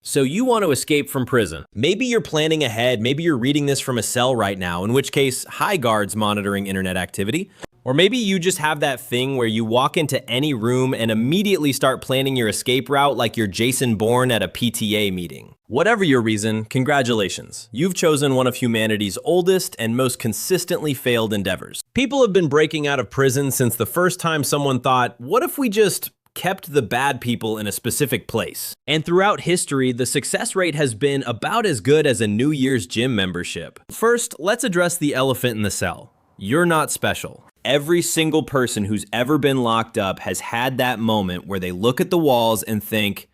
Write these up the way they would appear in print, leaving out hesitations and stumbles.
So you want to escape from prison. Maybe you're planning ahead, maybe you're reading this from a cell right now, in which case, hi guards monitoring internet activity. Or maybe you just have that thing where you walk into any room and immediately start planning your escape route like you're Jason Bourne at a PTA meeting. Whatever your reason, congratulations. You've chosen one of humanity's oldest and most consistently failed endeavors. People have been breaking out of prison since the first time someone thought, what if we just kept the bad people in a specific place? And throughout history, the success rate has been about as good as a New Year's gym membership. First, let's address the elephant in the cell. You're not special. Every single person who's ever been locked up has had that moment where they look at the walls and think,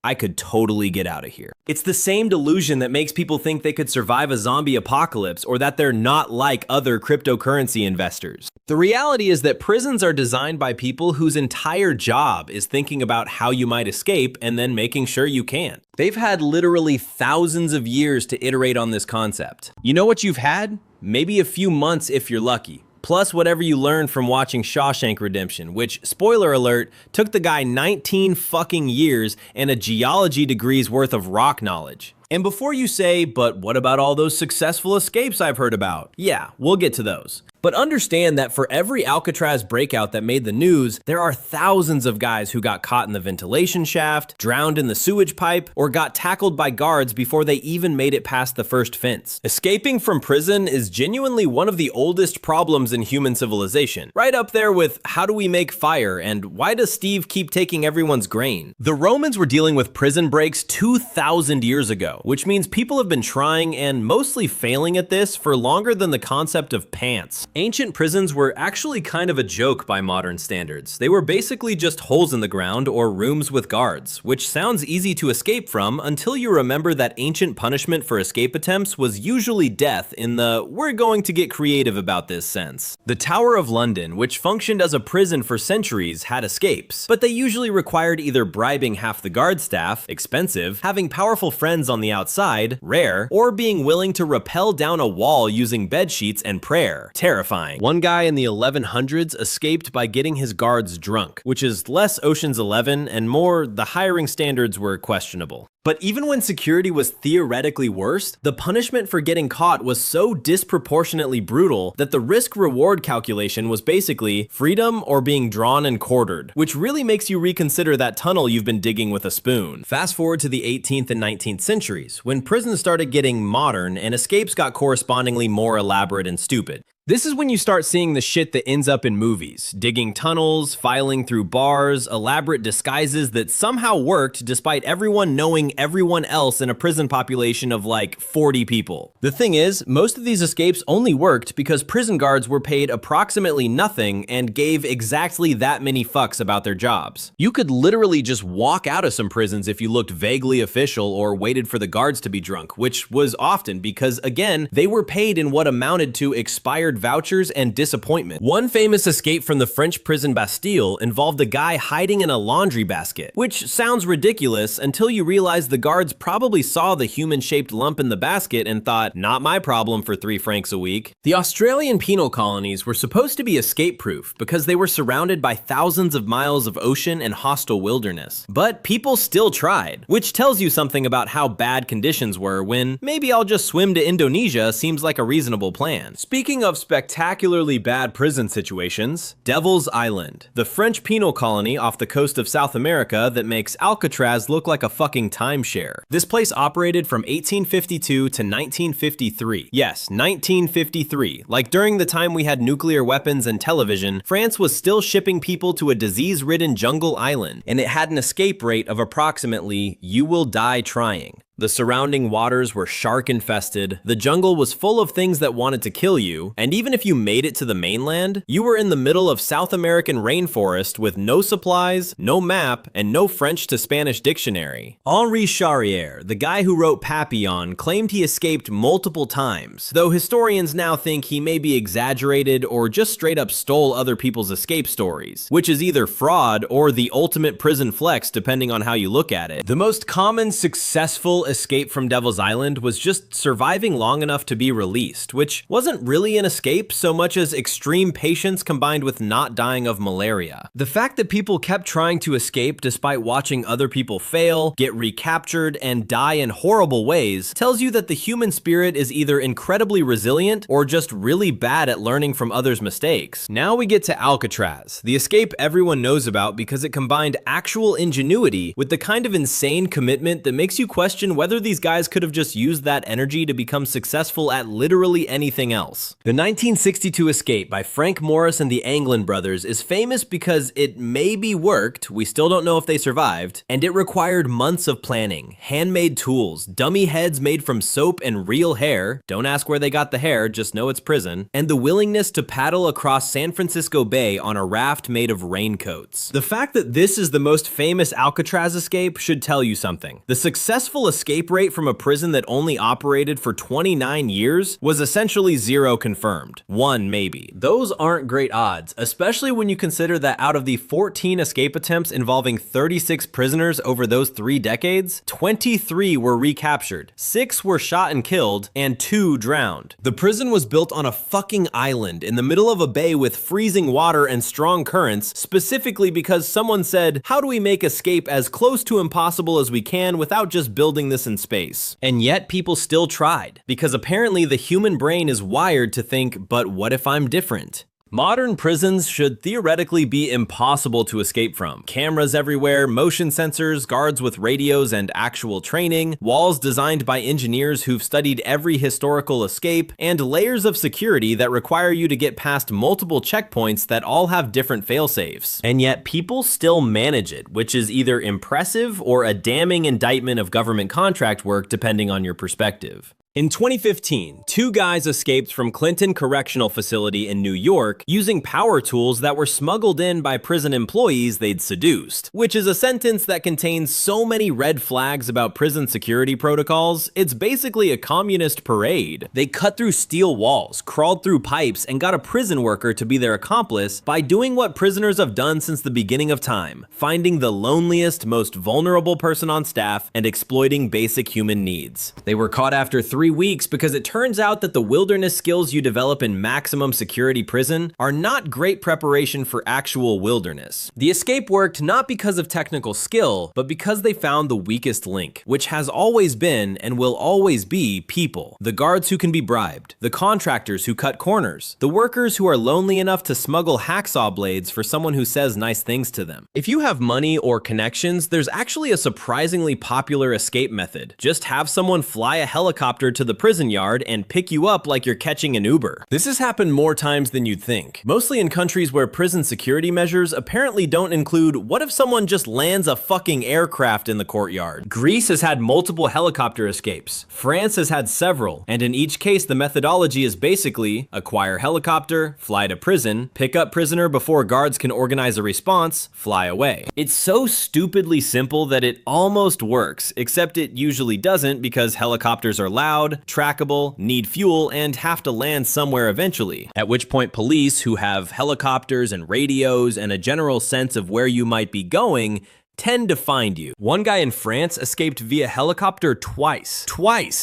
I could totally get out of here. It's the same delusion that makes people think they could survive a zombie apocalypse or that they're not like other cryptocurrency investors. The reality is that prisons are designed by people whose entire job is thinking about how you might escape and then making sure you can't. They've had literally thousands of years to iterate on this concept. You know what you've had? Maybe a few months if you're lucky. Plus whatever you learned from watching Shawshank Redemption, which, spoiler alert, took the guy 19 fucking years and a geology degree's worth of rock knowledge. And before you say, but what about all those successful escapes I've heard about? Yeah, we'll get to those. But understand that for every Alcatraz breakout that made the news, there are thousands of guys who got caught in the ventilation shaft, drowned in the sewage pipe, or got tackled by guards before they even made it past the first fence. Escaping from prison is genuinely one of the oldest problems in human civilization, right up there with how do we make fire and why does Steve keep taking everyone's grain? The Romans were dealing with prison breaks 2,000 years ago, which means people have been trying and mostly failing at this for longer than the concept of pants. Ancient prisons were actually kind of a joke by modern standards. They were basically just holes in the ground or rooms with guards, which sounds easy to escape from until you remember that ancient punishment for escape attempts was usually death in the we're going to get creative about this sense. The Tower of London, which functioned as a prison for centuries, had escapes, but they usually required either bribing half the guard staff, expensive, having powerful friends on the outside, rare, or being willing to rappel down a wall using bed sheets and prayer, terrifying. One guy in the 1100s escaped by getting his guards drunk, which is less Ocean's 11 and more the hiring standards were questionable. But even when security was theoretically worse, the punishment for getting caught was so disproportionately brutal that the risk-reward calculation was basically freedom or being drawn and quartered, which really makes you reconsider that tunnel you've been digging with a spoon. Fast forward to the 18th and 19th centuries, when prisons started getting modern and escapes got correspondingly more elaborate and stupid. This is when you start seeing the shit that ends up in movies. Digging tunnels, filing through bars, elaborate disguises that somehow worked despite everyone knowing everyone else in a prison population of like 40 people. The thing is, most of these escapes only worked because prison guards were paid approximately nothing and gave exactly that many fucks about their jobs. You could literally just walk out of some prisons if you looked vaguely official or waited for the guards to be drunk, which was often because, again, they were paid in what amounted to expired vouchers and disappointment. One famous escape from the French prison Bastille involved a guy hiding in a laundry basket, which sounds ridiculous until you realize the guards probably saw the human-shaped lump in the basket and thought, not my problem for 3 francs a week. The Australian penal colonies were supposed to be escape-proof because they were surrounded by thousands of miles of ocean and hostile wilderness. But people still tried, which tells you something about how bad conditions were when maybe I'll just swim to Indonesia seems like a reasonable plan. Speaking of spectacularly bad prison situations, Devil's Island, the French penal colony off the coast of South America that makes Alcatraz look like a fucking timeshare. This place operated from 1852 to 1953. Yes, 1953. Like during the time we had nuclear weapons and television, France was still shipping people to a disease-ridden jungle island, and it had an escape rate of approximately, you will die trying. The surrounding waters were shark-infested, the jungle was full of things that wanted to kill you, and even if you made it to the mainland, you were in the middle of South American rainforest with no supplies, no map, and no French to Spanish dictionary. Henri Charrière, the guy who wrote Papillon, claimed he escaped multiple times, though historians now think he maybe exaggerated or just straight up stole other people's escape stories, which is either fraud or the ultimate prison flex depending on how you look at it. The most common successful escape from Devil's Island was just surviving long enough to be released, which wasn't really an escape so much as extreme patience combined with not dying of malaria. The fact that people kept trying to escape despite watching other people fail, get recaptured, and die in horrible ways tells you that the human spirit is either incredibly resilient or just really bad at learning from others' mistakes. Now we get to Alcatraz, the escape everyone knows about because it combined actual ingenuity with the kind of insane commitment that makes you question whether these guys could have just used that energy to become successful at literally anything else. The 1962 escape by Frank Morris and the Anglin brothers is famous because it maybe worked, we still don't know if they survived, and it required months of planning, handmade tools, dummy heads made from soap and real hair, don't ask where they got the hair, just know it's prison, and the willingness to paddle across San Francisco Bay on a raft made of raincoats. The fact that this is the most famous Alcatraz escape should tell you something. The successful escape rate from a prison that only operated for 29 years was essentially 0 confirmed. 1 maybe. Those aren't great odds, especially when you consider that out of the 14 escape attempts involving 36 prisoners over those 3 decades, 23 were recaptured, 6 were shot and killed, and 2 drowned. The prison was built on a fucking island in the middle of a bay with freezing water and strong currents, specifically because someone said, how do we make escape as close to impossible as we can without just building this in space? And yet people still tried, because apparently the human brain is wired to think, but what if I'm different? Modern prisons should theoretically be impossible to escape from. Cameras everywhere, motion sensors, guards with radios and actual training, walls designed by engineers who've studied every historical escape, and layers of security that require you to get past multiple checkpoints that all have different failsafes. And yet people still manage it, which is either impressive or a damning indictment of government contract work depending on your perspective. In 2015, 2 guys escaped from Clinton Correctional Facility in New York using power tools that were smuggled in by prison employees they'd seduced, which is a sentence that contains so many red flags about prison security protocols, it's basically a communist parade. They cut through steel walls, crawled through pipes, and got a prison worker to be their accomplice by doing what prisoners have done since the beginning of time, finding the loneliest, most vulnerable person on staff and exploiting basic human needs. They were caught after 3 weeks because it turns out that the wilderness skills you develop in maximum security prison are not great preparation for actual wilderness. The escape worked not because of technical skill, but because they found the weakest link, which has always been and will always be people. The guards who can be bribed, the contractors who cut corners, the workers who are lonely enough to smuggle hacksaw blades for someone who says nice things to them. If you have money or connections, there's actually a surprisingly popular escape method. Just have someone fly a helicopter to the prison yard and pick you up like you're catching an Uber. This has happened more times than you'd think, mostly in countries where prison security measures apparently don't include what if someone just lands a fucking aircraft in the courtyard. Greece has had multiple helicopter escapes. France has had several, and in each case the methodology is basically acquire helicopter, fly to prison, pick up prisoner before guards can organize a response, fly away. It's so stupidly simple that it almost works, except it usually doesn't because helicopters are loud, trackable, need fuel, and have to land somewhere eventually. At which point police, who have helicopters and radios and a general sense of where you might be going, tend to find you. One guy in France escaped via helicopter twice,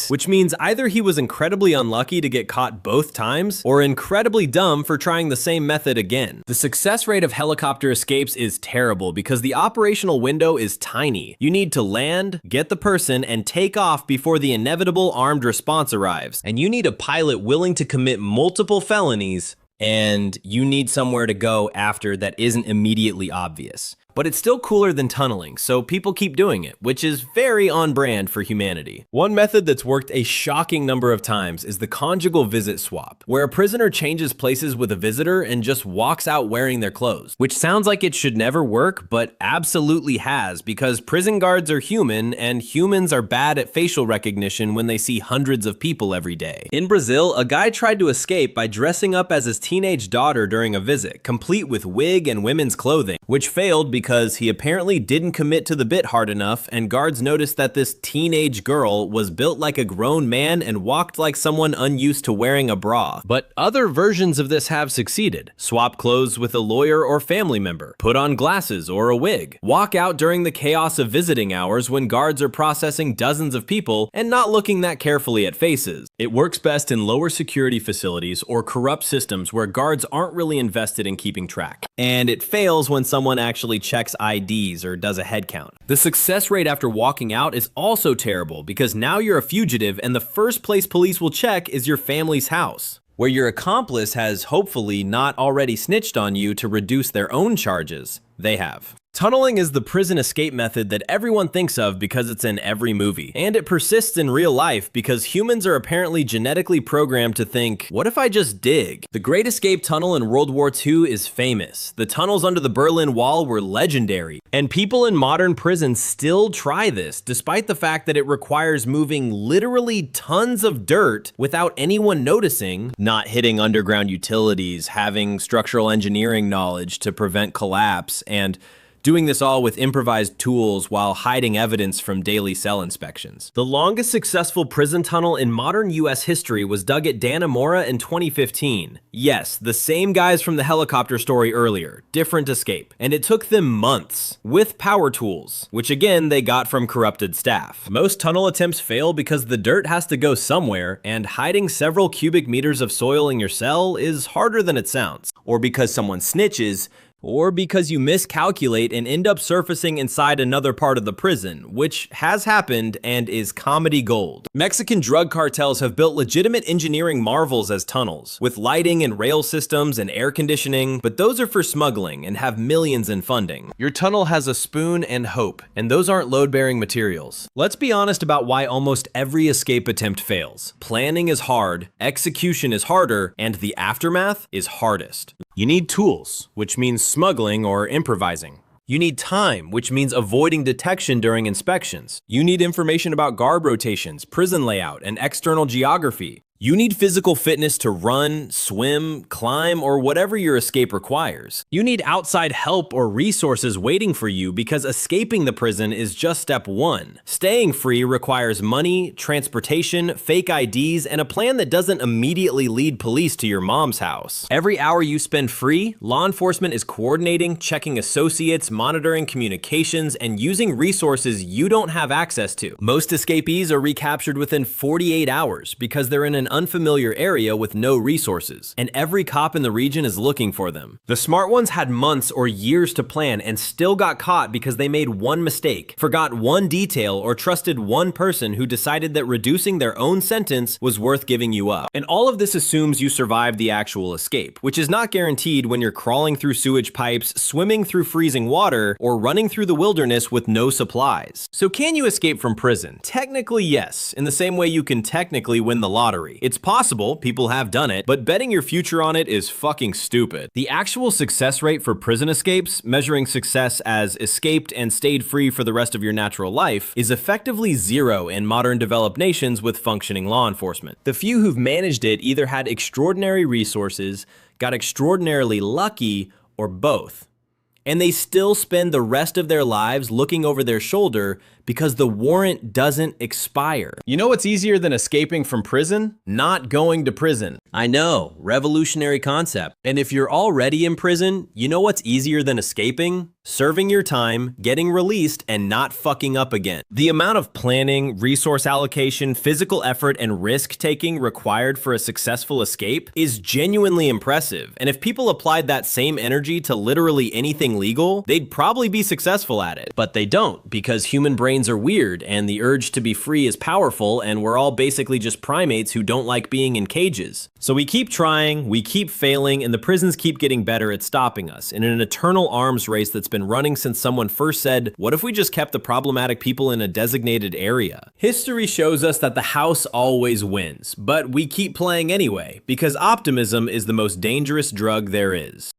which means either he was incredibly unlucky to get caught both times or incredibly dumb for trying the same method again. The success rate of helicopter escapes is terrible because the operational window is tiny. You need to land, get the person, and take off before the inevitable armed response arrives. And you need a pilot willing to commit multiple felonies, and you need somewhere to go after that isn't immediately obvious. But it's still cooler than tunneling, so people keep doing it, which is very on brand for humanity. One method that's worked a shocking number of times is the conjugal visit swap, where a prisoner changes places with a visitor and just walks out wearing their clothes, which sounds like it should never work, but absolutely has, because prison guards are human, and humans are bad at facial recognition when they see hundreds of people every day. In Brazil, a guy tried to escape by dressing up as his teenage daughter during a visit, complete with wig and women's clothing, which failed because because he apparently didn't commit to the bit hard enough, and guards noticed that this teenage girl was built like a grown man and walked like someone unused to wearing a bra. But other versions of this have succeeded. Swap clothes with a lawyer or family member, put on glasses or a wig, walk out during the chaos of visiting hours when guards are processing dozens of people and not looking that carefully at faces. It works best in lower security facilities or corrupt systems where guards aren't really invested in keeping track. And it fails when someone actually checks IDs or does a head count. The success rate after walking out is also terrible because now you're a fugitive and the first place police will check is your family's house, where your accomplice has hopefully not already snitched on you to reduce their own charges. They have. Tunneling is the prison escape method that everyone thinks of because it's in every movie. And it persists in real life because humans are apparently genetically programmed to think, what if I just dig? The Great Escape Tunnel in World War II is famous. The tunnels under the Berlin Wall were legendary. And people in modern prisons still try this, despite the fact that it requires moving literally tons of dirt without anyone noticing, not hitting underground utilities, having structural engineering knowledge to prevent collapse, and doing this all with improvised tools while hiding evidence from daily cell inspections. The longest successful prison tunnel in modern US history was dug at Dannemora in 2015. Yes, the same guys from the helicopter story earlier, different escape. And it took them months, with power tools, which again they got from corrupted staff. Most tunnel attempts fail because the dirt has to go somewhere, and hiding several cubic meters of soil in your cell is harder than it sounds. Or because someone snitches, or because you miscalculate and end up surfacing inside another part of the prison, which has happened and is comedy gold. Mexican drug cartels have built legitimate engineering marvels as tunnels, with lighting and rail systems and air conditioning, but those are for smuggling and have millions in funding. Your tunnel has a spoon and hope, and those aren't load-bearing materials. Let's be honest about why almost every escape attempt fails. Planning is hard, execution is harder, and the aftermath is hardest. You need tools, which means smuggling or improvising. You need time, which means avoiding detection during inspections. You need information about guard rotations, prison layout, and external geography. You need physical fitness to run, swim, climb, or whatever your escape requires. You need outside help or resources waiting for you because escaping the prison is just step one. Staying free requires money, transportation, fake IDs, and a plan that doesn't immediately lead police to your mom's house. Every hour you spend free, law enforcement is coordinating, checking associates, monitoring communications, and using resources you don't have access to. Most escapees are recaptured within 48 hours because they're in an unfamiliar area with no resources, and every cop in the region is looking for them. The smart ones had months or years to plan and still got caught because they made one mistake, forgot one detail, or trusted one person who decided that reducing their own sentence was worth giving you up. And all of this assumes you survived the actual escape, which is not guaranteed when you're crawling through sewage pipes, swimming through freezing water, or running through the wilderness with no supplies. So can you escape from prison? Technically, yes, in the same way you can technically win the lottery. It's possible, people have done it, but betting your future on it is fucking stupid. The actual success rate for prison escapes, measuring success as escaped and stayed free for the rest of your natural life, is effectively zero in modern developed nations with functioning law enforcement. The few who've managed it either had extraordinary resources, got extraordinarily lucky, or both. And they still spend the rest of their lives looking over their shoulder because the warrant doesn't expire. You know what's easier than escaping from prison? Not going to prison. I know, revolutionary concept. And if you're already in prison, you know what's easier than escaping? Serving your time, getting released, and not fucking up again. The amount of planning, resource allocation, physical effort, and risk-taking required for a successful escape is genuinely impressive. And if people applied that same energy to literally anything legal, they'd probably be successful at it. But they don't, because human brains are weird, and the urge to be free is powerful, and we're all basically just primates who don't like being in cages. So we keep trying, we keep failing, and the prisons keep getting better at stopping us in an eternal arms race that's been running since someone first said, what if we just kept the problematic people in a designated area? History shows us that the house always wins, but we keep playing anyway, because optimism is the most dangerous drug there is.